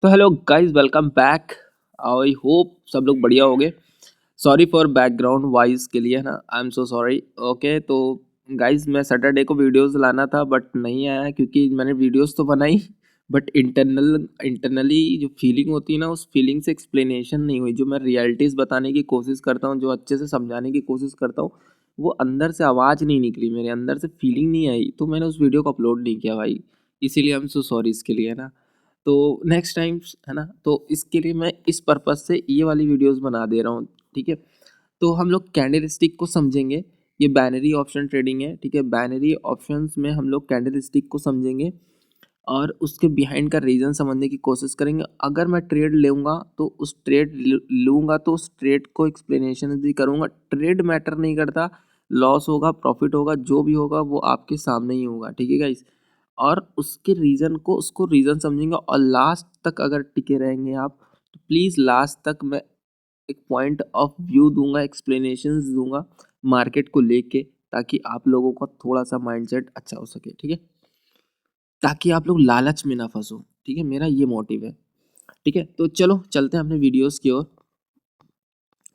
तो hello guys, welcome back. I hope सब लोग बढ़िया होंगे। सॉरी फॉर बैकग्राउंड वॉइस के लिए, है ना। I am so sorry. Okay, तो गाइस मैं सैटरडे को वीडियोस लाना था बट नहीं आया क्योंकि मैंने वीडियोस तो बनाई बट इंटरनली जो फीलिंग होती है ना, उस फीलिंग से एक्सप्लेनेशन नहीं हुई। जो मैं रियलिटीज़ बताने की कोशिश करता हूँ, जो अच्छे से समझाने की कोशिश करता हूँ, वो अंदर से आवाज़ नहीं निकली, मेरे अंदर से फीलिंग नहीं आई, तो मैंने उस वीडियो को अपलोड नहीं किया भाई। इसीलिए आई एम सो सॉरी इसके लिए, है ना। तो नेक्स्ट टाइम, है ना, तो इसके लिए मैं इस पर्पज़ से ये वाली वीडियोस बना दे रहा हूँ, ठीक है। तो हम लोग कैंडलस्टिक को समझेंगे। ये बाइनरी ऑप्शन ट्रेडिंग है, ठीक है। बाइनरी ऑप्शंस में हम लोग कैंडलस्टिक को समझेंगे और उसके बिहाइंड का रीज़न समझने की कोशिश करेंगे। अगर मैं ट्रेड लूँगा तो उस ट्रेड लूँगा तो उस ट्रेड को एक्सप्लेनेशन भी करूँगा। ट्रेड मैटर नहीं करता, लॉस होगा प्रॉफिट होगा, जो भी होगा वो आपके सामने ही होगा, ठीक है गाइस। और उसके रीज़न को, उसको रीज़न समझेंगे और लास्ट तक अगर टिके रहेंगे आप, तो प्लीज़ लास्ट तक मैं एक पॉइंट ऑफ व्यू दूंगा, एक्सप्लेनेशंस दूंगा मार्केट को लेके, ताकि आप लोगों का थोड़ा सा माइंडसेट अच्छा हो सके, ठीक है। ताकि आप लोग लालच में ना फंसो, ठीक है। मेरा ये मोटिव है, ठीक है। तो चलो चलते हैं अपने वीडियोस की ओर,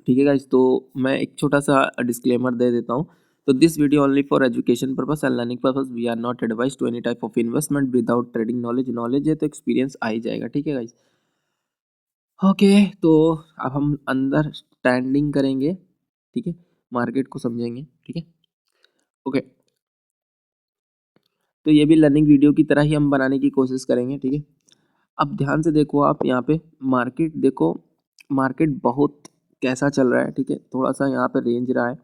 ठीक है गाइस। तो मैं एक छोटा सा डिस्क्लेमर दे देता हूँ। तो this video only for education purpose and learning purpose. We are not advise to any type of investment without trading knowledge. Knowledge है तो एक्सपीरियंस आ ही जाएगा, ठीक है गाइस। ओके, तो अब हम अंदर स्टैंडिंग करेंगे, ठीक है। मार्केट को समझेंगे, ठीक है। ओके, तो ये भी लर्निंग वीडियो की तरह ही हम बनाने की कोशिश करेंगे, ठीक है। अब ध्यान से देखो आप यहाँ पे, मार्केट देखो। मार्केट बहुत कैसा चल रहा है, ठीक है। थोड़ा सा यहाँ पे रेंज रहा है,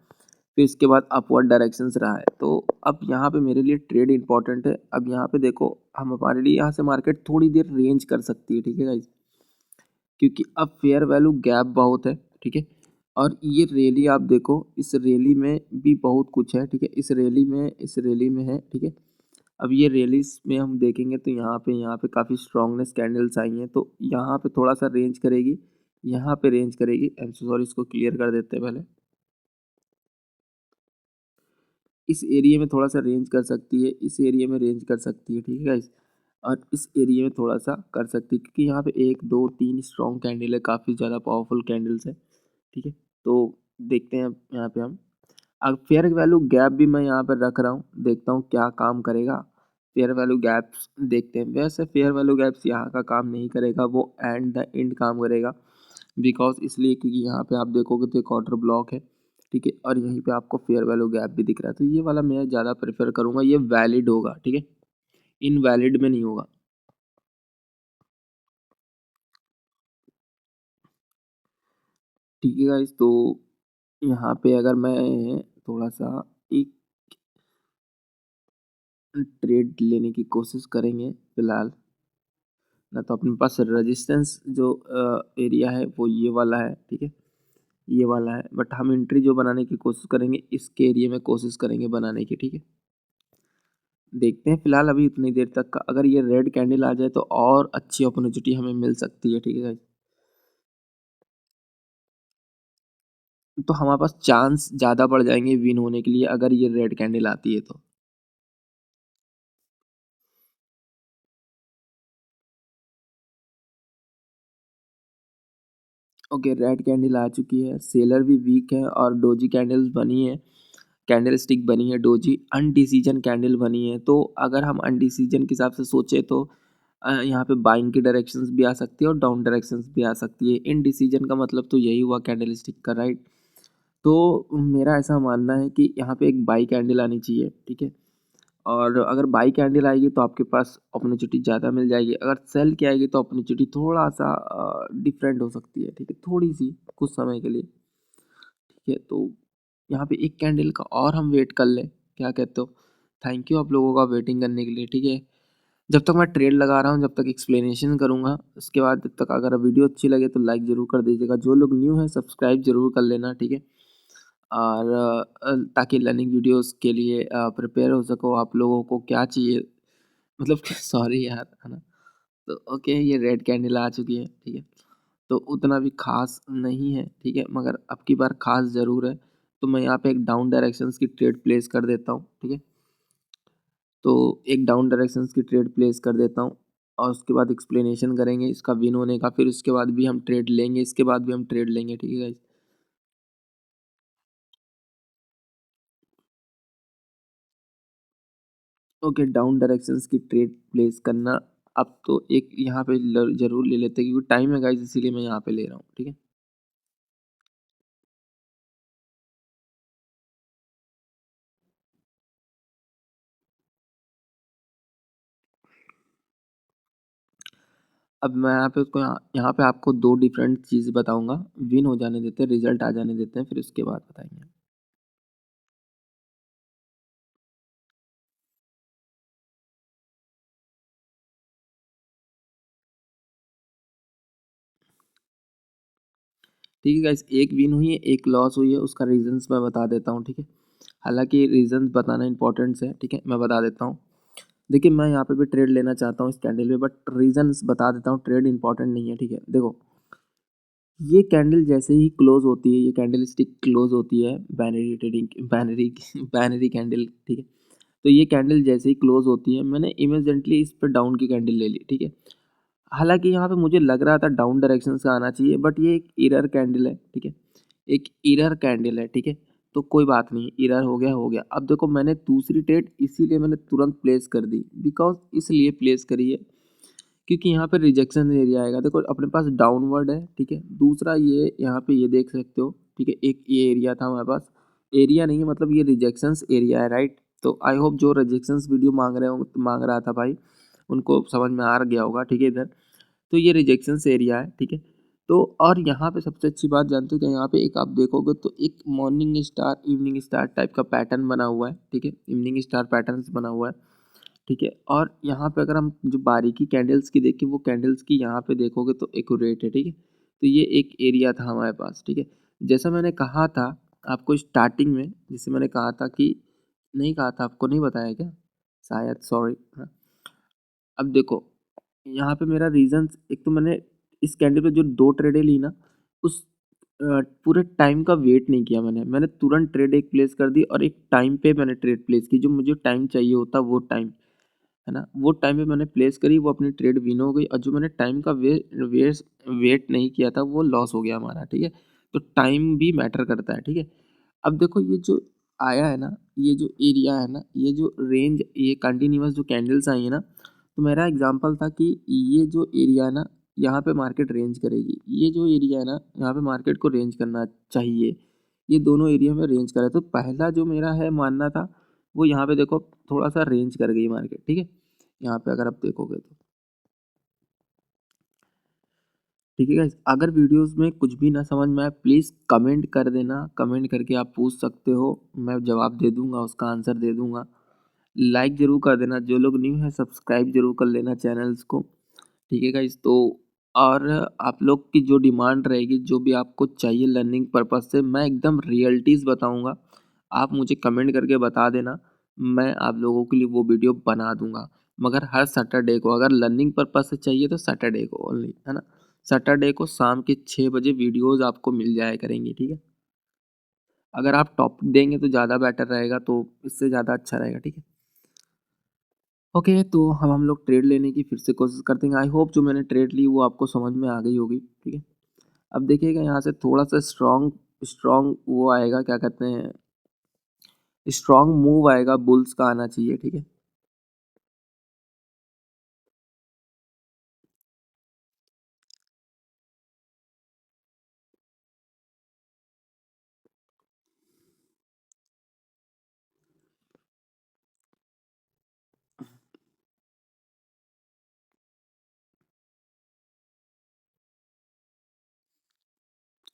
फिर इसके बाद अपवर्ड डायरेक्शंस रहा है। तो अब यहाँ पे मेरे लिए ट्रेड इंपॉर्टेंट है। अब यहाँ पे देखो, हम हमारे लिए यहाँ से मार्केट थोड़ी देर रेंज कर सकती है, ठीक है गाइस। क्योंकि अब फेयर वैल्यू गैप बहुत है, ठीक है। और ये रैली आप देखो, इस रैली में भी बहुत कुछ है, ठीक है। इस रैली में है, ठीक है। अब ये रैलीज में हम देखेंगे तो यहाँ पे काफ़ी स्ट्रॉन्गनेस कैंडल्स आई हैं, तो यहाँ पे थोड़ा सा रेंज करेगी, यहाँ पे रेंज करेगी। आई एम सॉरी, इसको क्लियर कर देते हैं पहले। इस एरिया में थोड़ा सा रेंज कर सकती है, इस एरिया में रेंज कर सकती है, ठीक है गाइस। और इस एरिया में थोड़ा सा कर सकती है, क्योंकि यहाँ पे एक दो तीन स्ट्रॉन्ग कैंडल है, काफ़ी ज़्यादा पावरफुल कैंडल्स है, ठीक है। तो देखते हैं अब यहाँ पे हम, अब फेयर वैल्यू गैप भी मैं यहाँ पर रख रहा हूँ, देखता हूँ क्या काम करेगा। फेयर वैल्यू गैप्स देखते हैं। वैसे फेयर वैल्यू गैप्स यहाँ का काम नहीं करेगा, वो एंड द एंड काम करेगा। बिकॉज इसलिए क्योंकि यहाँ पे आप देखोगे तो एक ऑर्डर ब्लॉक है, ठीक है। और यहीं पे आपको फेयर वैल्यू गैप भी दिख रहा है, तो ये वाला मैं ज़्यादा प्रेफर करूँगा। ये वैलिड होगा, ठीक है, इनवैलिड में नहीं होगा, ठीक है गाइस। तो यहाँ पे अगर मैं थोड़ा सा एक ट्रेड लेने की कोशिश करेंगे फिलहाल, ना तो अपने पास रेजिस्टेंस जो एरिया है वो ये वाला है, ठीक है, ये वाला है। बट हम एंट्री जो बनाने की कोशिश करेंगे, इसके एरिया में कोशिश करेंगे बनाने की, ठीक है। देखते हैं फिलहाल अभी उतनी देर तक का, अगर ये रेड कैंडल आ जाए तो और अच्छी अपॉर्चुनिटी हमें मिल सकती है, ठीक है। तो हमारे पास चांस ज़्यादा बढ़ जाएंगे विन होने के लिए, अगर ये रेड कैंडल आती है तो। ओके, रेड कैंडल आ चुकी है, सेलर भी वीक है और डोजी कैंडल्स बनी है, कैंडल स्टिक बनी है, डोजी अनडिसीजन कैंडल बनी है। तो अगर हम अनडिसीजन के हिसाब से सोचे तो यहाँ पे बाइंग की डायरेक्शंस भी आ सकती है और डाउन डायरेक्शंस भी आ सकती है। इनडिसीजन का मतलब तो यही हुआ कैंडल स्टिक का, राइट। तो मेरा ऐसा मानना है कि यहाँ पे एक बाई कैंडल आनी चाहिए, ठीक है। और अगर बाई कैंडल आएगी तो आपके पास अपॉर्चुनिटी ज़्यादा मिल जाएगी। अगर सेल की आएगी तो अपॉर्चुनिटी थोड़ा सा डिफरेंट हो सकती है, ठीक है, थोड़ी सी, कुछ समय के लिए, ठीक है। तो यहाँ पे एक कैंडल का और हम वेट कर लें, क्या कहते हो। थैंक यू आप लोगों का वेटिंग करने के लिए, ठीक है। जब तक मैं ट्रेड लगा रहा हूँ, जब तक एक्सप्लेनेशन करूँगा, उसके बाद जब तक अगर वीडियो अच्छी लगे तो लाइक ज़रूर कर दीजिएगा। जो लोग न्यू हैं सब्सक्राइब ज़रूर कर लेना, ठीक है। और ताकि लर्निंग वीडियोस के लिए प्रिपेयर हो सको। आप लोगों को क्या चाहिए, मतलब सॉरी यार, है ना। तो ओके, ये रेड कैंडल आ चुकी है, ठीक है। तो उतना भी खास नहीं है, ठीक है, मगर अब की बार खास ज़रूर है। तो मैं यहाँ पे एक डाउन डायरेक्शंस की ट्रेड प्लेस कर देता हूँ, ठीक है। तो एक डाउन डायरेक्शंस की ट्रेड प्लेस कर देता हूँ। और उसके बाद एक्सप्लेनेशन करेंगे इसका विन होने का, फिर उसके बाद भी हम ट्रेड लेंगे, इसके बाद भी हम ट्रेड लेंगे, ठीक है गाइस। ओके, डाउन डायरेक्शंस की ट्रेड प्लेस करना। अब तो एक यहाँ पे जरूर ले लेते हैं क्योंकि टाइम है गाइस, इसीलिए मैं यहाँ पे ले रहा हूँ, ठीक है। अब मैं यहाँ पे उसको यहाँ पे आपको दो डिफरेंट चीज़ बताऊंगा। विन हो जाने देते हैं, रिजल्ट आ जाने देते हैं, फिर उसके बाद बताएंगे। ठीक है गाइस, एक विन हुई है, एक लॉस हुई है, उसका रीजंस मैं बता देता हूँ, ठीक है। हालांकि रीजंस बताना इंपॉर्टेंट है, ठीक है, मैं बता देता हूँ। देखिए, मैं यहाँ पे भी ट्रेड लेना चाहता हूँ इस कैंडल में, बट रीजंस बता देता हूँ, ट्रेड इंपॉर्टेंट नहीं है, ठीक है। देखो, ये कैंडल जैसे ही क्लोज होती है, ये कैंडल स्टिक क्लोज होती है, binary trading, binary binary candle, ठीक है। तो ये कैंडल जैसे ही क्लोज होती है, मैंने इमीडिएटली इस पर डाउन की कैंडल ले ली, ठीक है। हालांकि यहाँ पे मुझे लग रहा था डाउन डायरेक्शन से आना चाहिए, बट ये एक इरर कैंडल है, ठीक है। एक इरर कैंडल है, ठीक है। तो कोई बात नहीं, इरर हो गया हो गया। अब देखो, मैंने दूसरी ट्रेड इसीलिए मैंने तुरंत प्लेस कर दी, बिकॉज इसलिए प्लेस करी है क्योंकि यहाँ पे रिजेक्शन एरिया आएगा। देखो, अपने पास डाउनवर्ड है, ठीक है। दूसरा ये यहाँ पे ये देख सकते हो, ठीक है, एक ये एरिया था हमारे पास। एरिया नहीं है, मतलब ये रिजेक्शंस एरिया है, राइट। तो आई होप जो रिजेक्शंस वीडियो मांग रहा था भाई, उनको समझ में आ गया होगा, ठीक है। इधर तो ये रिजेक्शंस एरिया है, ठीक है। तो और यहाँ पे सबसे अच्छी बात जानते हो क्या, यहाँ पे एक आप देखोगे तो एक morning star evening star type का पैटर्न बना हुआ है, ठीक है। इवनिंग स्टार पैटर्न बना हुआ है, ठीक है। और यहाँ पे अगर हम जो बारीकी कैंडल्स की देखें, वो कैंडल्स की यहाँ पे देखोगे तो एक्यूरेट है, ठीक है। तो ये एक एरिया था हमारे पास, ठीक है। जैसा मैंने कहा था आपको स्टार्टिंग में, जैसे मैंने कहा था कि, नहीं कहा था आपको, नहीं बताया क्या शायद, सॉरी, हाँ। अब देखो, यहाँ पे मेरा रीजन, एक तो मैंने इस कैंडल पे जो दो ट्रेडें ली ना, उस पूरे टाइम का वेट नहीं किया मैंने। मैंने तुरंत ट्रेड एक प्लेस कर दी और एक टाइम पे मैंने ट्रेड प्लेस की, जो मुझे टाइम चाहिए होता वो टाइम, है ना। वो टाइम पे मैंने प्लेस करी, वो अपनी ट्रेड विन हो गई। और जो मैंने टाइम का वेट नहीं किया था, वो लॉस हो गया हमारा, ठीक है। तो टाइम भी मैटर करता है, ठीक है। अब देखो, ये जो आया है ना, ये जो एरिया है ना, ये जो रेंज, ये कंटिन्यूअस जो कैंडल्स आई है ना, तो मेरा एग्जांपल था कि ये जो एरिया है ना, यहाँ पे मार्केट रेंज करेगी। ये जो एरिया है ना, यहाँ पे मार्केट को रेंज करना चाहिए। ये दोनों एरिया में रेंज करे, तो पहला जो मेरा है मानना था, वो यहाँ पे देखो थोड़ा सा रेंज कर गई मार्केट, ठीक है। यहाँ पे अगर आप देखोगे तो, ठीक है गाइस। अगर वीडियोस में कुछ भी ना समझ में आए, प्लीज़ कमेंट कर देना, कमेंट करके आप पूछ सकते हो, मैं जवाब दे दूंगा, उसका आंसर दे दूंगा। लाइक ज़रूर कर देना, जो लोग न्यू है सब्सक्राइब जरूर कर लेना चैनल्स को, ठीक है गाइस। तो और आप लोग की जो डिमांड रहेगी, जो भी आपको चाहिए लर्निंग पर्पस से, मैं एकदम रियलिटीज़ बताऊंगा। आप मुझे कमेंट करके बता देना, मैं आप लोगों के लिए वो वीडियो बना दूंगा। मगर हर सैटरडे को, अगर लर्निंग पर्पस से चाहिए तो सैटरडे को ओनली, है ना। सैटरडे को शाम के 6 बजे वीडियोस आपको मिल जाया करेंगी, ठीक है। अगर आप टॉपिक देंगे तो ज़्यादा बेटर रहेगा, तो इससे ज़्यादा अच्छा रहेगा, ठीक है। ओके, तो हम लोग ट्रेड लेने की फिर से कोशिश करते हैं। आई होप जो मैंने ट्रेड ली वो आपको समझ में आ गई होगी, ठीक है। अब देखिएगा, यहाँ से थोड़ा सा स्ट्रॉन्ग स्ट्रॉन्ग वो आएगा, क्या कहते हैं, स्ट्रॉन्ग मूव आएगा, बुल्स का आना चाहिए, ठीक है।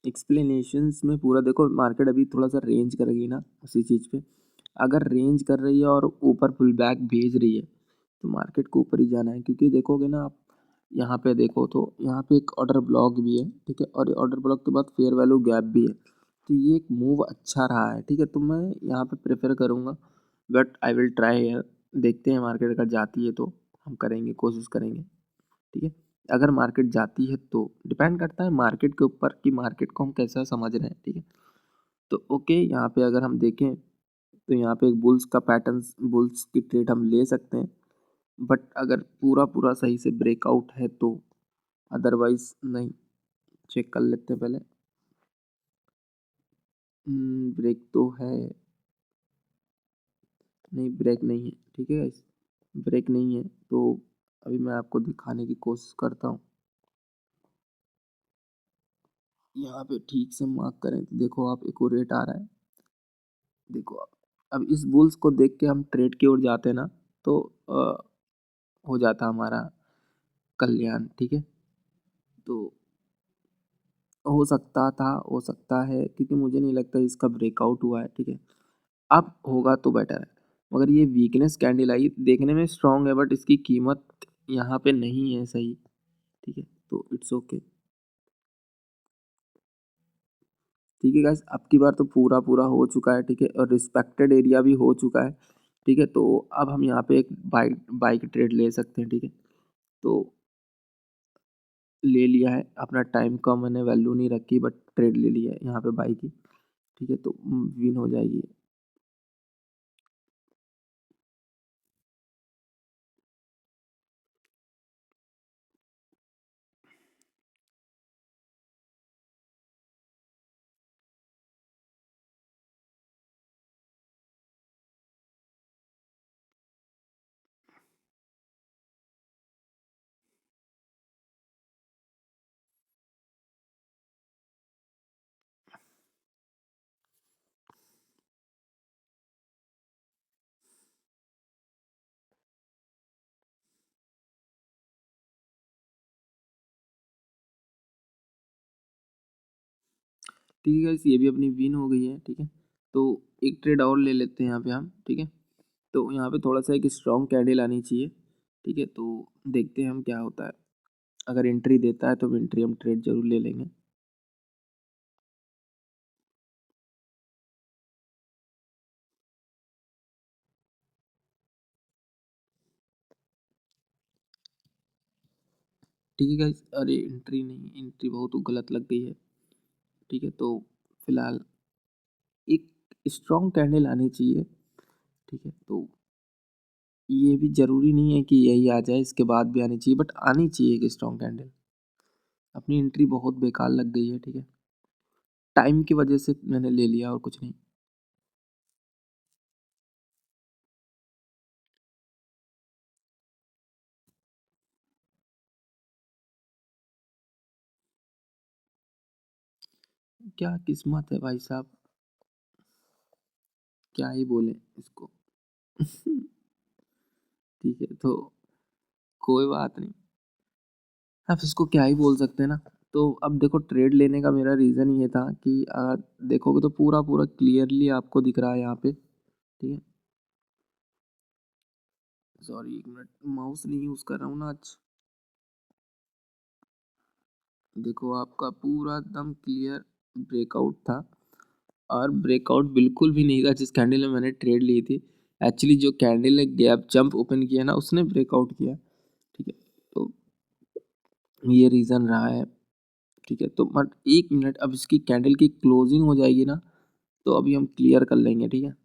एक्सप्लेनेशंस में पूरा देखो, मार्केट अभी थोड़ा सा रेंज कर गई ना उसी चीज़ पे। अगर रेंज कर रही है और ऊपर पुल बैक भेज रही है, तो मार्केट को ऊपर ही जाना है, क्योंकि देखोगे ना आप, यहाँ पे देखो तो यहाँ पे एक ऑर्डर ब्लॉक भी है, ठीक है। और ये ऑर्डर ब्लॉक के बाद फेयर वैल्यू गैप भी है। तो ये एक मूव अच्छा रहा है, ठीक है। तो मैं यहाँ पे प्रेफर करूँगा, बट आई विल ट्राई है। देखते हैं मार्केट अगर जाती है तो हम करेंगे, कोशिश करेंगे, ठीक है। अगर मार्केट जाती है तो डिपेंड करता है मार्केट के ऊपर कि मार्केट को हम कैसा समझ रहे हैं, ठीक है। तो ओके, यहाँ पे अगर हम देखें तो यहाँ पे एक बुल्स का पैटर्न, बुल्स की ट्रेड हम ले सकते हैं। बट अगर पूरा सही से ब्रेकआउट है तो, अदरवाइज नहीं। चेक कर लेते हैं पहले। ब्रेक तो है, नहीं ब्रेक नहीं है, ठीक है गाइस, ब्रेक नहीं है। तो अभी मैं आपको दिखाने की कोशिश करता हूँ। यहाँ पे ठीक से मार्क करें तो देखो आप, एक्यूरेट आ रहा है, देखो आप। अब इस बुल्स को देख के हम ट्रेड की ओर जाते हैं ना, तो हो जाता हमारा कल्याण, ठीक है। तो हो सकता था, हो सकता है, क्योंकि मुझे नहीं लगता इसका ब्रेकआउट हुआ है, ठीक है। अब होगा तो बेटर है, मगर ये वीकनेस कैंडल आई, देखने में स्ट्रांग है बट इसकी कीमत यहाँ पे नहीं है सही, ठीक है। तो इट्स ओके, ठीक है गाइस। अब की बार तो पूरा हो चुका है, ठीक है, और रिस्पेक्टेड एरिया भी हो चुका है, ठीक है। तो अब हम यहाँ पे एक बाइक बाइक ट्रेड ले सकते हैं, ठीक है। तो ले लिया है, अपना टाइम का मैंने वैल्यू नहीं रखी बट ट्रेड ले लिया है यहाँ पे बाई की, ठीक है। तो विन हो जाएगी। ठीक है गाइस, ये भी अपनी विन हो गई है, ठीक है। तो एक ट्रेड और ले लेते हैं यहाँ पे हम, ठीक है। तो यहाँ पे थोड़ा सा एक स्ट्रॉन्ग कैंडल आनी चाहिए, ठीक है। तो देखते हैं हम क्या होता है, अगर एंट्री देता है तो एंट्री हम ट्रेड जरूर ले लेंगे। ठीक है गाइस, अरे एंट्री नहीं, एंट्री बहुत गलत लग गई है, ठीक है। तो फिलहाल एक स्ट्रॉन्ग कैंडल आनी चाहिए, ठीक है। तो ये भी ज़रूरी नहीं है कि यही आ जाए, इसके बाद भी आनी चाहिए, बट आनी चाहिए एक स्ट्रॉन्ग कैंडल। अपनी एंट्री बहुत बेकार लग गई है, ठीक है, टाइम की वजह से मैंने ले लिया और कुछ नहीं। क्या किस्मत है भाई साहब, क्या ही बोले इसको। ठीक है, तो कोई बात नहीं, आप इसको क्या ही बोल सकते हैं ना। तो अब देखो, ट्रेड लेने का मेरा रीज़न ये था कि अगर देखोगे तो पूरा क्लियरली आपको दिख रहा है यहाँ पे, ठीक है। सॉरी, एक मिनट, माउस नहीं यूज़ कर रहा हूँ ना आज। देखो आपका पूरा एकदम क्लियर ब्रेकआउट था, और ब्रेकआउट बिल्कुल भी नहीं था जिस कैंडल में मैंने ट्रेड ली थी। एक्चुअली जो कैंडल ने गैप जंप ओपन किया ना, उसने ब्रेकआउट किया, ठीक है। तो ये रीज़न रहा है, ठीक है। तो बट एक मिनट, अब इसकी कैंडल की क्लोजिंग हो जाएगी ना, तो अभी हम क्लियर कर लेंगे, ठीक है।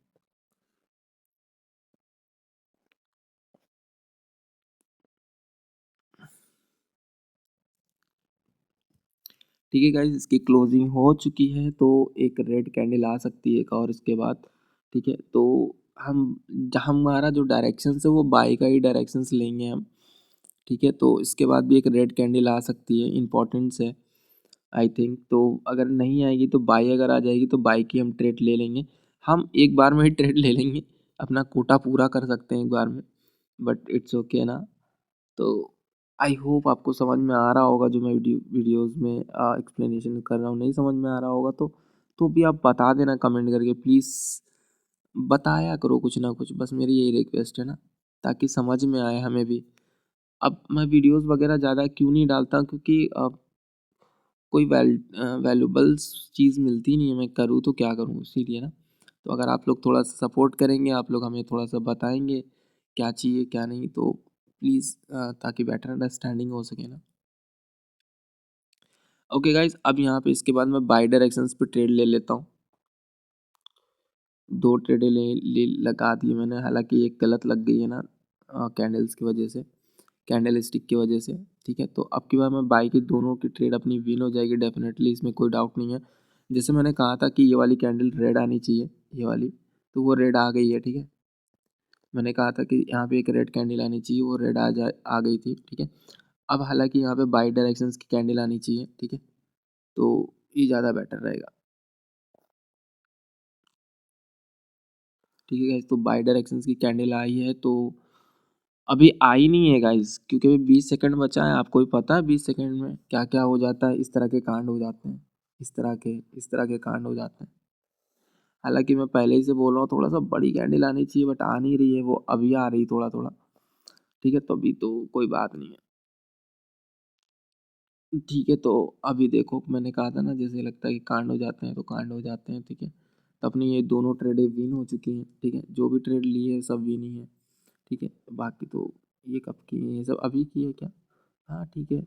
ठीक है गाइस, इसकी क्लोजिंग हो चुकी है, तो एक रेड कैंडल आ सकती है एक और इसके बाद, ठीक है। तो हम जहाँ हमारा जो डायरेक्शन है वो बाई का ही डायरेक्शंस लेंगे हम, ठीक है। तो इसके बाद भी एक रेड कैंडल आ सकती है, इम्पोर्टेंस है आई थिंक। तो अगर नहीं आएगी तो बाई, अगर आ जाएगी तो बाई की हम ट्रेड ले लेंगे। हम एक बार में ही ट्रेड ले लेंगे, अपना कोटा पूरा कर सकते हैं एक बार में, बट इट्स ओके ना। तो आई होप आपको समझ में आ रहा होगा जो मैं वीडियोज़ में एक्सप्लेनेशन कर रहा हूँ। नहीं समझ में आ रहा होगा तो भी आप बता देना कमेंट करके प्लीज़, बताया करो कुछ ना कुछ, बस मेरी यही रिक्वेस्ट है ना, ताकि समझ में आए हमें भी। अब मैं वीडियोज़ वगैरह ज़्यादा क्यों नहीं डालता, क्योंकि कोई वैल्यूबल्स चीज़ मिलती नहीं है, मैं करूँ तो क्या करूँ, इसीलिए ना। तो अगर आप लोग थोड़ा सा सपोर्ट करेंगे, आप लोग हमें थोड़ा सा बताएंगे क्या चाहिए क्या नहीं, तो प्लीज़, ताकि बेटर अंडरस्टैंडिंग हो सके ना। ओके गाइज, अब यहाँ पे इसके बाद मैं बाई डायरेक्शंस पे ट्रेड ले लेता हूँ। दो ट्रेडें ले लगा दी मैंने, हालांकि एक गलत लग गई है ना, कैंडल्स की वजह से, कैंडल स्टिक की वजह से, ठीक है। तो अब की बार मैं बाई की दोनों की ट्रेड अपनी विन हो जाएगी डेफिनेटली, इसमें कोई डाउट नहीं है। जैसे मैंने कहा था कि ये वाली कैंडल रेड आनी चाहिए, ये वाली, तो वो रेड आ गई है, ठीक है। मैंने कहा था कि यहाँ पे एक रेड कैंडल आनी चाहिए, वो रेड आ गई थी, ठीक है। अब हालांकि यहाँ पे बाई डायरेक्शंस की कैंडल आनी चाहिए, ठीक है, तो ये ज़्यादा बेटर रहेगा, ठीक है गाइस। तो बाई डायरेक्शंस की कैंडल आई है, तो अभी आई नहीं है गाइस, क्योंकि अभी 20 सेकंड बचा है। आपको भी पता है 20 सेकंड में क्या क्या हो जाता है, इस तरह के कांड हो जाते हैं, इस तरह के कांड हो जाते हैं। हालांकि मैं पहले ही से बोल रहा हूँ थोड़ा सा बड़ी कैंडल आनी चाहिए, बट आ नहीं रही है, वो अभी आ रही थोड़ा थोड़ा, ठीक है। तो अभी तो कोई बात नहीं है, ठीक है। तो अभी देखो, मैंने कहा था ना, जैसे लगता है कि कांड हो जाते हैं तो कांड हो जाते हैं, ठीक है। तो अपनी ये दोनों ट्रेडें विन हो चुकी हैं, ठीक है। जो भी ट्रेड ली है सब विन ही है, ठीक है। बाकी तो ये कब की है, ये सब अभी की है क्या? हाँ ठीक है,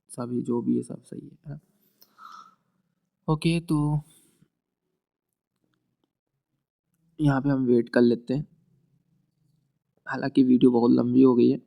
सभी जो भी है सब सही है, हाँ। ओके, तो यहाँ पे हम वेट कर लेते हैं, हालांकि वीडियो बहुत लंबी हो गई है।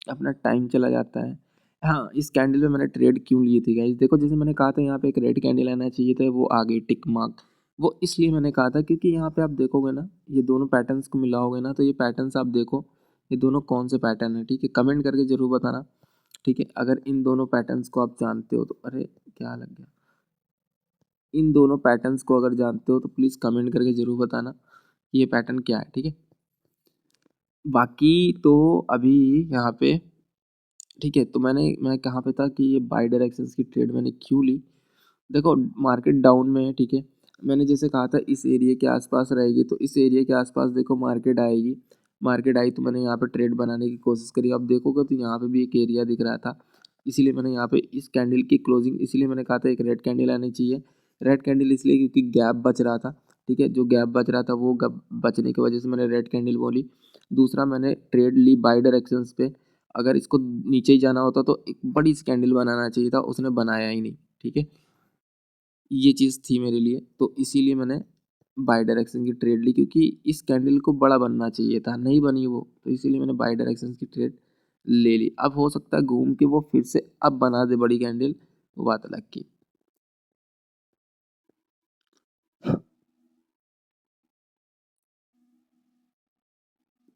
अपना टाइम चला जाता है। हाँ, इस कैंडल में मैंने ट्रेड क्यों लिए थे गाइस, देखो जैसे मैंने कहा था यहाँ पे एक रेड कैंडल आना चाहिए था, वो आ गई टिक मार्क। वो इसलिए मैंने कहा था क्योंकि यहाँ पे आप देखोगे ना, ये दोनों पैटर्न्स को मिलाओगे ना, तो ये पैटर्न्स आप देखो, ये दोनों कौन से पैटर्न है, ठीक है। कमेंट करके जरूर बताना, ठीक है। अगर इन दोनों पैटर्न्स को आप जानते हो तो, अरे क्या लग गया, इन दोनों पैटर्न्स को अगर जानते हो तो प्लीज़ कमेंट करके ज़रूर बताना कि ये पैटर्न क्या है, ठीक है। बाकी तो अभी यहाँ पे, ठीक है, तो मैं कहाँ पे था कि ये बाई डायरेक्शंस की ट्रेड मैंने क्यों ली। देखो मार्केट डाउन में है, ठीक है। मैंने जैसे कहा था इस एरिया के आसपास रहेगी, तो इस एरिया के आसपास देखो मार्केट आएगी, मार्केट आई तो मैंने यहाँ पे ट्रेड बनाने की कोशिश करी। अब देखोगे तो यहाँ पे भी एक एरिया दिख रहा था, इसीलिए मैंने यहाँ पे इस कैंडल की क्लोजिंग, इसीलिए मैंने कहा था एक रेड कैंडल आनी चाहिए। रेड कैंडल इसलिए क्योंकि गैप बच रहा था, ठीक है। जो गैप बच रहा था वो गैप बचने की वजह से मैंने रेड कैंडल बोली। दूसरा मैंने ट्रेड ली बाई डायरेक्शंस पे, अगर इसको नीचे ही जाना होता तो एक बड़ी सी कैंडल बनाना चाहिए था, उसने बनाया ही नहीं, ठीक है। ये चीज़ थी मेरे लिए, तो इसीलिए मैंने बाई डायरेक्शन की ट्रेड ली, क्योंकि इस कैंडल को बड़ा बनना चाहिए था, नहीं बनी वो, तो इसीलिए मैंने बाई डायरेक्शन की ट्रेड ले ली। अब हो सकता है घूम के वो फिर से अब बना दे बड़ी कैंडल, वो बात अलग की।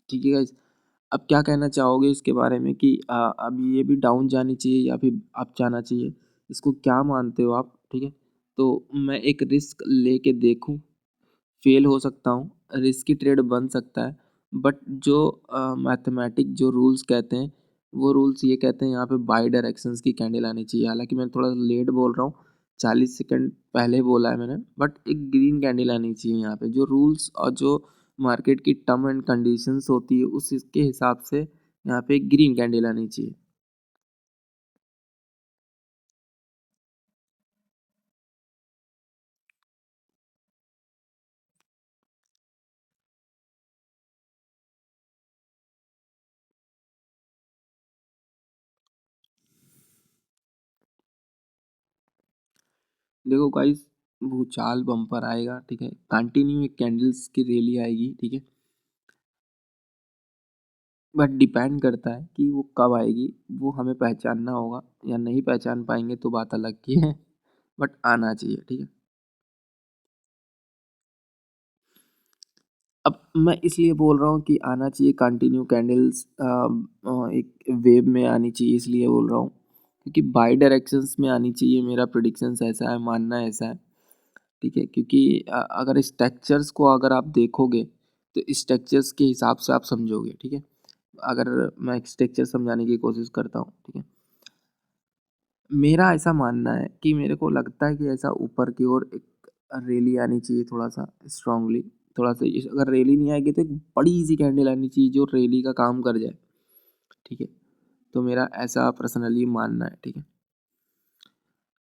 ठीक है गाइस, अब क्या कहना चाहोगे इसके बारे में कि अब ये भी डाउन जानी चाहिए या फिर अप जाना चाहिए, इसको क्या मानते हो आप, ठीक है। तो मैं एक रिस्क लेके देखूं, फेल हो सकता हूँ, रिस्की ट्रेड बन सकता है, बट जो मैथमेटिक जो रूल्स कहते हैं, वो रूल्स ये कहते हैं यहाँ पे बाई डायरेक्शंस की कैंडल आनी चाहिए। हालांकि मैं थोड़ा लेट बोल रहा हूँ, 40 सेकंड पहले बोला है मैंने, बट एक ग्रीन कैंडल आनी चाहिए यहाँ पे। जो रूल्स और जो मार्केट की टर्म एंड कंडीशंस होती है उसके हिसाब से यहाँ पे एक ग्रीन कैंडल आनी चाहिए। देखो गाइस, भूचाल बम्पर आएगा, ठीक है, कंटिन्यू एक कैंडल्स की रैली आएगी, ठीक है। बट डिपेंड करता है कि वो कब आएगी, वो हमें पहचानना होगा, या नहीं पहचान पाएंगे तो बात अलग की है, बट आना चाहिए, ठीक है। अब मैं इसलिए बोल रहा हूँ कि आना चाहिए कंटिन्यू कैंडल्स, एक वेव में आनी चाहिए, इसलिए बोल रहा हूँ क्योंकि बाई डायरेक्शंस में आनी चाहिए, मेरा प्रिडिक्शंस ऐसा है, मानना ऐसा है, ठीक है। क्योंकि अगर स्ट्रक्चर्स को अगर आप देखोगे तो स्ट्रक्चर्स के हिसाब से आप समझोगे, ठीक है। अगर मैं स्ट्रक्चर समझाने की कोशिश करता हूँ, ठीक है, मेरा ऐसा मानना है कि मेरे को लगता है कि ऐसा ऊपर की ओर एक रैली आनी चाहिए, थोड़ा सा स्ट्रांगली, थोड़ा सा अगर रैली नहीं आएगी तो एक बड़ी सी कैंडल आनी चाहिए जो रैली का काम कर जाए, ठीक है। तो मेरा ऐसा पर्सनली मानना है, ठीक है।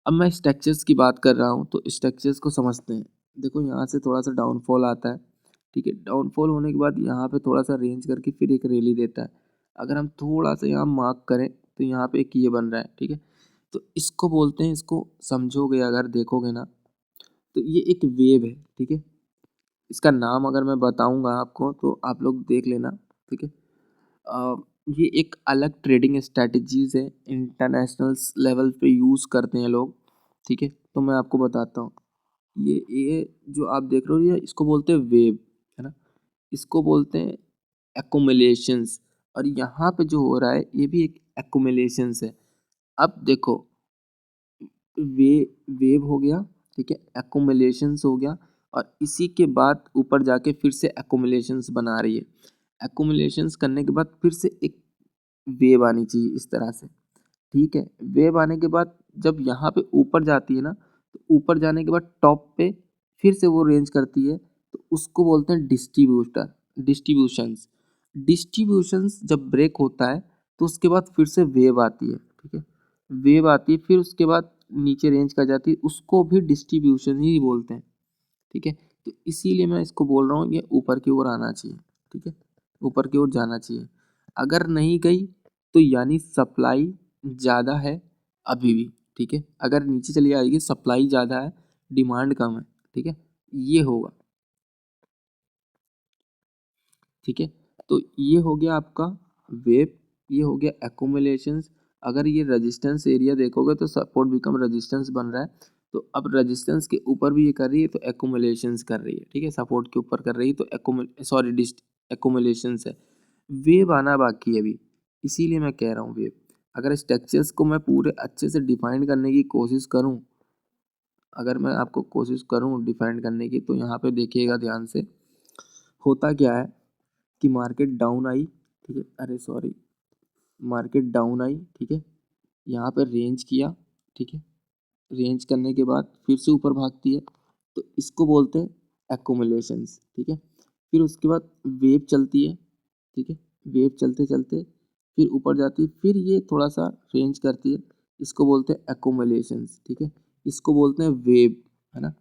अब मैं स्ट्रक्चर्स की बात कर रहा हूँ, तो स्ट्रक्चर्स को समझते हैं। देखो यहाँ से थोड़ा सा डाउनफॉल आता है, ठीक है, डाउनफॉल होने के बाद यहाँ पे थोड़ा सा रेंज करके फिर एक रैली देता है। अगर हम थोड़ा सा यहाँ मार्क करें तो यहाँ पे एक ये बन रहा है, ठीक है। तो इसको बोलते हैं, इसको समझोगे अगर देखोगे ना, तो ये एक वेव है, ठीक है? इसका नाम अगर मैं बताऊँगा आपको तो आप लोग देख लेना, ठीक है? अ, ये एक अलग ट्रेडिंग स्ट्रैटेजीज़ है, इंटरनेशनल्स लेवल पे यूज़ करते हैं लोग, ठीक है? तो मैं आपको बताता हूँ। ये जो आप देख रहे हो, ये इसको बोलते हैं वेव, है ना? इसको बोलते हैं एक्युमुलेशंस, और यहाँ पे जो हो रहा है ये भी एक एक्युमुलेशंस है। अब देखो, वे वेव हो गया, ठीक है? एक्युमुलेशंस हो गया, और इसी के बाद ऊपर जाके फिर से एक्युमुलेशंस बना रही है। एक्युमुलेशंस करने के बाद फिर से एक वेव आनी चाहिए इस तरह से, ठीक है? वेव आने के बाद जब यहाँ पे ऊपर जाती है ना, तो ऊपर जाने के बाद टॉप पे फिर से वो रेंज करती है, तो उसको बोलते हैं डिस्ट्रीब्यूशंस। डिस्ट्रीब्यूशंस जब ब्रेक होता है, तो उसके बाद फिर से वेव आती है, ठीक है? वेव आती है, फिर उसके बाद नीचे रेंज कर जाती है, उसको भी डिस्ट्रीब्यूशन ही बोलते हैं, ठीक है? तो इसीलिए मैं इसको बोल रहा हूँ, ये ऊपर की ओर आना चाहिए, ठीक है? ऊपर की ओर जाना चाहिए। अगर नहीं गई तो यानी सप्लाई ज़्यादा है अभी भी, ठीक है? अगर नीचे चली आएगी, सप्लाई ज़्यादा है, डिमांड कम है, ठीक है? ये होगा, ठीक है? तो ये हो गया आपका वेव, ये हो गया एक्यूमुलेशंस। अगर ये रेजिस्टेंस एरिया देखोगे तो सपोर्ट बिकम रेजिस्टेंस बन रहा है, तो अब रेजिस्टेंस के ऊपर भी ये कर रही है, तो एक्यूमुलेशंस कर रही है, ठीक है? सपोर्ट के ऊपर कर रही है, तो एक्यूमुलेशंस है। वेव आना बाकी है अभी, इसीलिए मैं कह रहा हूँ वेव। अगर स्ट्रक्चर्स को मैं पूरे अच्छे से डिफाइन करने की कोशिश करूँ, अगर मैं आपको कोशिश करूँ डिफाइन करने की, तो यहाँ पे देखिएगा ध्यान से, होता क्या है कि मार्केट डाउन आई, ठीक है? अरे सॉरी, मार्केट डाउन आई, ठीक है? यहाँ पर रेंज किया, ठीक है? रेंज करने के बाद फिर से ऊपर भागती है, तो इसको बोलते हैं एक्यूमुलेशंस, ठीक है? फिर उसके बाद वेव चलती है, ठीक है? वेव चलते चलते फिर ऊपर जाती है, फिर ये थोड़ा सा रेंज करती है, इसको बोलते हैं एक्यूमुलेशंस, ठीक है? इसको बोलते हैं वेव, है ना?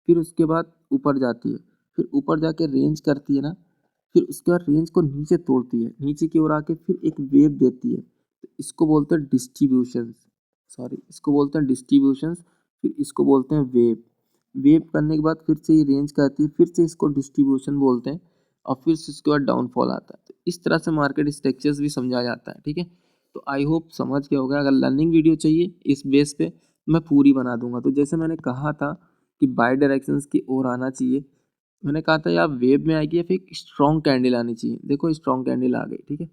फिर उसके बाद ऊपर जाती है, फिर ऊपर जाके रेंज करती है ना, फिर उसके बाद रेंज को नीचे तोड़ती है, नीचे की ओर आके फिर एक वेव देती है, तो इसको बोलते हैं डिस्ट्रीब्यूशंस, सॉरी, इसको बोलते हैं डिस्ट्रीब्यूशंस। फिर इसको बोलते हैं वेव। वेव करने के बाद फिर से ये रेंज करती है, फिर से इसको डिस्ट्रीब्यूशन बोलते हैं, और फिर से उसके बाद डाउनफॉल आता है। तो इस तरह से मार्केट स्ट्रक्चर्स भी समझा जाता है, ठीक है? तो आई होप समझ गए होगा। अगर लर्निंग वीडियो चाहिए इस बेस पे, मैं पूरी बना दूंगा। तो जैसे मैंने कहा था कि बाय डायरेक्शंस की ओर आना चाहिए, मैंने कहा था या वेव में आएगी या फिर स्ट्रॉन्ग कैंडल आनी चाहिए। देखो स्ट्रॉन्ग कैंडल आ गई, ठीक है?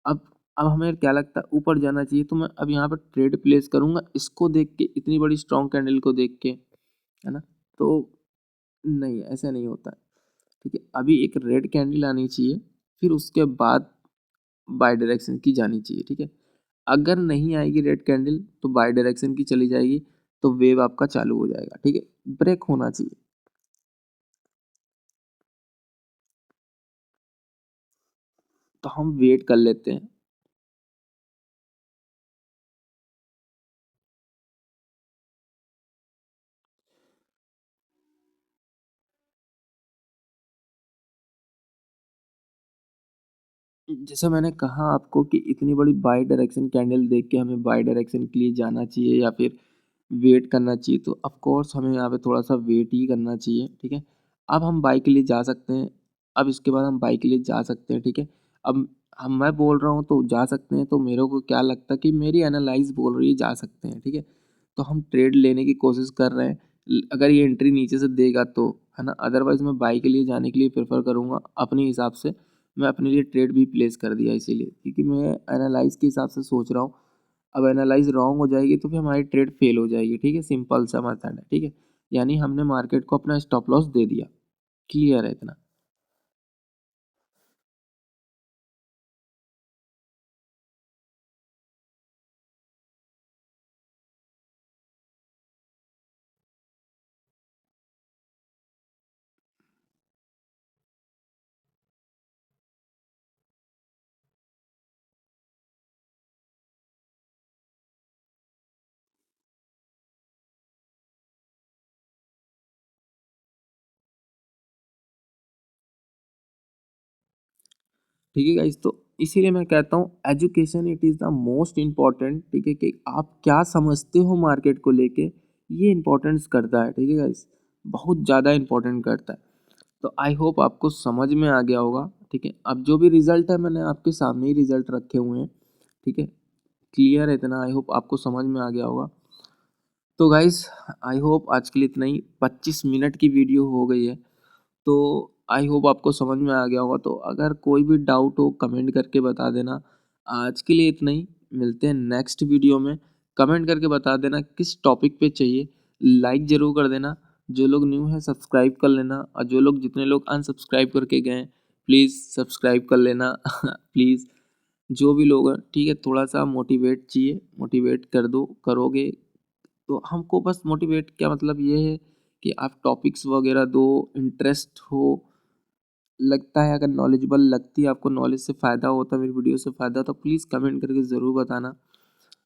अब अब हमें क्या लगता है ऊपर जाना चाहिए, तो मैं अब यहाँ पर ट्रेड प्लेस करूँगा इसको देख के, इतनी बड़ी स्ट्रॉन्ग कैंडल को देख के, है ना? तो नहीं, ऐसा नहीं होता है, ठीक है? अभी एक रेड कैंडल आनी चाहिए, फिर उसके बाद बाय डायरेक्शन की जानी चाहिए, ठीक है? अगर नहीं आएगी रेड कैंडल तो बाय डायरेक्शन की चली जाएगी, तो वेव आपका चालू हो जाएगा, ठीक है? ब्रेक होना चाहिए। तो हम वेट कर लेते हैं। जैसा मैंने कहा आपको कि इतनी बड़ी बाई डायरेक्शन कैंडल देख के हमें बाई डायरेक्शन के लिए जाना चाहिए या फिर वेट करना चाहिए, तो ऑफ कोर्स हमें यहाँ पे थोड़ा सा वेट ही करना चाहिए, ठीक है? अब हम बाई के लिए जा सकते हैं, अब इसके बाद हम बाई के लिए जा सकते हैं, ठीक है? अब हम मैं बोल रहा हूँ तो जा सकते हैं, तो मेरे को क्या लगता है कि मेरी एनालाइज बोल रही है जा सकते हैं, ठीक है? तो हम ट्रेड लेने की कोशिश कर रहे हैं। अगर ये एंट्री नीचे से देगा तो, है ना? अदरवाइज मैं बाई के लिए जाने के लिए प्रेफर करूँगा अपने हिसाब से। मैं अपने लिए ट्रेड भी प्लेस कर दिया इसीलिए, क्योंकि मैं एनालाइज के हिसाब से सोच रहा हूँ। अब एनालाइज रॉन्ग हो जाएगी तो फिर हमारी ट्रेड फेल हो जाएगी, ठीक है? सिंपल सा मेथड है, ठीक है? यानी हमने मार्केट को अपना स्टॉप लॉस दे दिया। क्लियर है इतना? ठीक है गाइस। तो इसीलिए मैं कहता हूँ education it is the most important, ठीक है, कि आप क्या समझते हो मार्केट को लेके, ये इम्पोर्टेंस करता है, ठीक है गाइस, बहुत ज़्यादा इम्पोर्टेंट करता है। तो आई होप आपको समझ में आ गया होगा, ठीक है। अब जो भी रिजल्ट है मैंने आपके सामने ही रिजल्ट रखे हुए हैं, ठीक है, क्लियर है इतना, आई होप आपको समझ में आ गया होगा। तो गाइस आई होप आज के लिए इतना ही, 25 मिनट की वीडियो हो गई है, तो आई होप आपको समझ में आ गया होगा। तो अगर कोई भी डाउट हो कमेंट करके बता देना। आज के लिए इतना ही, मिलते हैं नेक्स्ट वीडियो में। कमेंट करके बता देना किस टॉपिक पे चाहिए, लाइक ज़रूर कर देना, जो लोग न्यू हैं सब्सक्राइब कर लेना, और जो लोग जितने लोग अनसब्सक्राइब करके गए हैं प्लीज़ सब्सक्राइब कर लेना प्लीज़, जो भी लोग हैं, ठीक है, थोड़ा सा मोटिवेट चाहिए, मोटिवेट कर दो, करोगे तो हमको बस मोटिवेट, क्या मतलब ये है कि आप टॉपिक्स वगैरह दो, इंटरेस्ट हो, लगता है, अगर नॉलेजेबल लगती है आपको, नॉलेज से फ़ायदा होता है, मेरी वीडियो से फ़ायदा, तो प्लीज़ कमेंट करके ज़रूर बताना,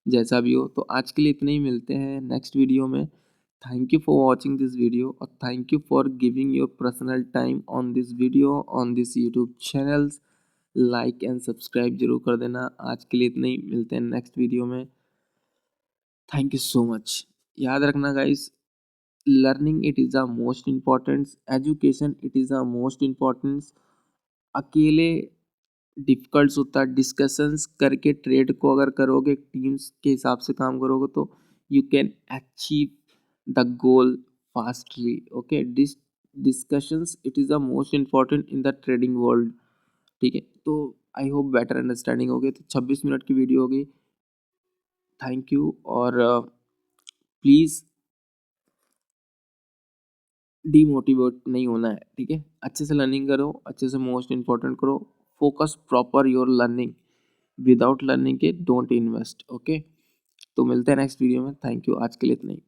जैसा भी हो। तो आज के लिए इतने ही, मिलते हैं नेक्स्ट वीडियो में। Thank you for watching this video, और thank you for giving your personal time on this video on this YouTube channels. Like and subscribe जरूर कर देना। आज के लिए इतने ही, मिलते हैं नेक्स्ट वीडियो में। Thank you so much. याद रखना guys, learning it is the most important, education it is the most important. अकेले डिफ़िकल्ट होता है, डिस्कशंस करके ट्रेड को अगर करोगे, टीम्स के हिसाब से काम करोगे, तो you can achieve the goal fastly. Okay, discussions it is the most important in the trading world, ठीक है। तो आई होप बेटर अंडरस्टैंडिंग हो गई। तो 26 मिनट की वीडियो होगी। थैंक यू, और प्लीज़ डीमोटिवेट नहीं होना है, ठीक है। अच्छे से लर्निंग करो, अच्छे से मोस्ट इम्पोर्टेंट करो, focus proper your learning, without learning के डोंट इन्वेस्ट। ओके, तो मिलते हैं नेक्स्ट वीडियो में। थैंक यू, आज के लिए इतना ही।